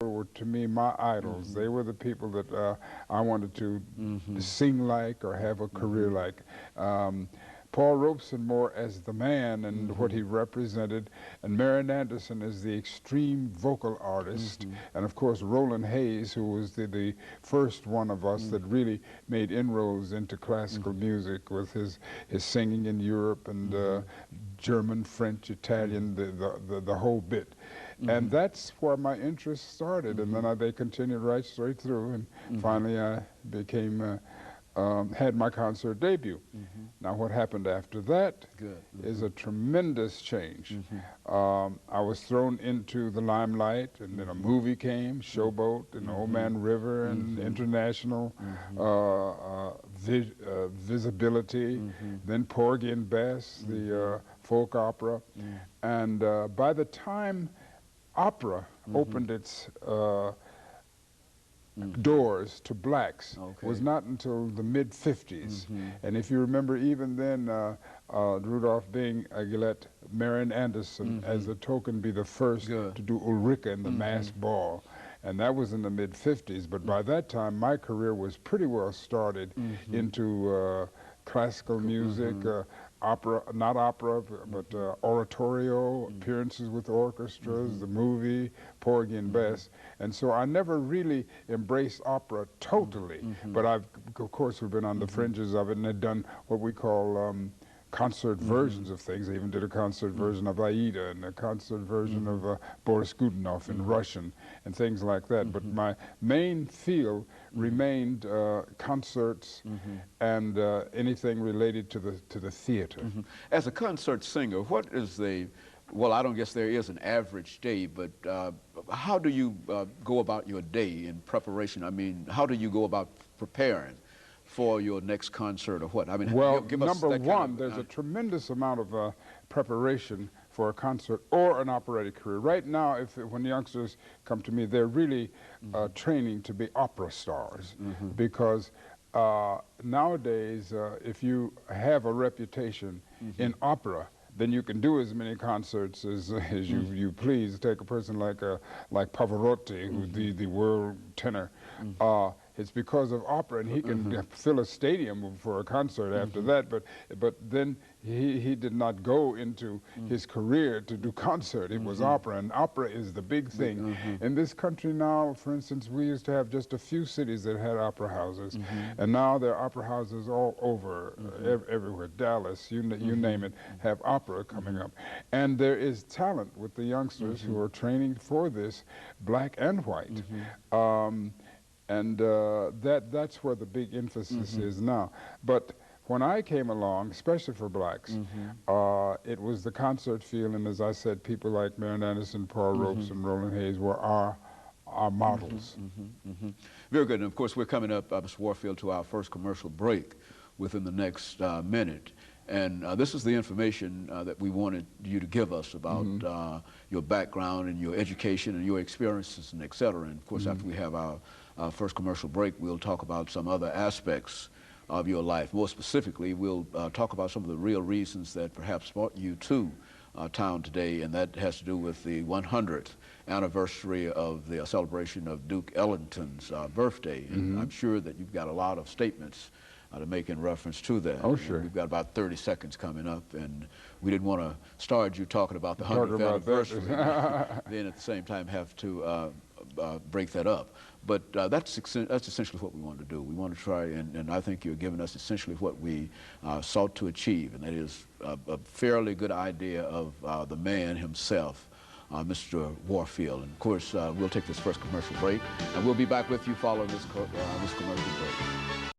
were to me my idols. They were the people that I wanted to sing like or have a career like. Paul Robeson more as the man and what he represented, and Marian Anderson as the extreme vocal artist, and of course Roland Hayes, who was the first one of us that really made inroads into classical music with his singing in Europe and German, French, Italian, the whole bit. And that's where my interest started, and then they continued right straight through, and finally I became had my concert debut. Now what happened after that is a tremendous change. I was thrown into the limelight, and then a movie came, Showboat, and Old Man River, and international visibility, then Porgy and Bess, the folk opera. And by the time opera opened its doors to blacks was not until the mid-50s. And if you remember, even then, Rudolph Bing let Marian Anderson, as a token, be the first to do Ulrika in the masked ball. And that was in the mid-50s. But by that time, my career was pretty well started into classical music, opera, not opera, but oratorio, appearances with orchestras, the movie, Porgy and Bess. And so I never really embraced opera totally, but I've, of course, we've been on the fringes of it and had done what we call concert versions of things. I even did a concert version of Aida and a concert version of Boris Godunov in Russian and things like that. But my main field remained concerts and anything related to the theater. As a concert singer, what is the, well, I don't guess there is an average day, but how do you go about your day in preparation? I mean, how do you go about preparing for your next concert or what? I mean, well, give us number that one, kind of, there's a tremendous amount of preparation for a concert or an operatic career. Right now, when youngsters come to me, they're really training to be opera stars because nowadays, if you have a reputation in opera, then you can do as many concerts as you please. Take a person like Pavarotti, who's the world tenor. It's because of opera, and he can fill a stadium for a concert after that. But then he did not go into his career to do concert. It was opera, and opera is the big thing. In this country now, for instance, we used to have just a few cities that had opera houses, and now there are opera houses all over, everywhere. Dallas, you name it, have opera coming up. And there is talent with the youngsters who are training for this, black and white. And that's where the big emphasis is now. But when I came along, especially for blacks, it was the concert field, and as I said, people like Marian Anderson, Paul Robeson, Roland Hayes were our models. Very good. And of course, we're coming up, Mr. Warfield, to our first commercial break within the next minute. And this is the information that we wanted you to give us about your background and your education and your experiences and et cetera. And of course, after we have our first commercial break, we'll talk about some other aspects of your life. More specifically, we'll talk about some of the real reasons that perhaps brought you to town today, and that has to do with the 100th anniversary of the celebration of Duke Ellington's birthday. And I'm sure that you've got a lot of statements to make in reference to that. Oh, sure. And we've got about 30 seconds coming up, and we didn't want to start you talking about the 100th anniversary, then at the same time have to break that up. But that's essentially what we want to do. We want to try, and I think you're giving us essentially what we sought to achieve, and that is a fairly good idea of the man himself, Mr. Warfield. And of course, we'll take this first commercial break, and we'll be back with you following this commercial break.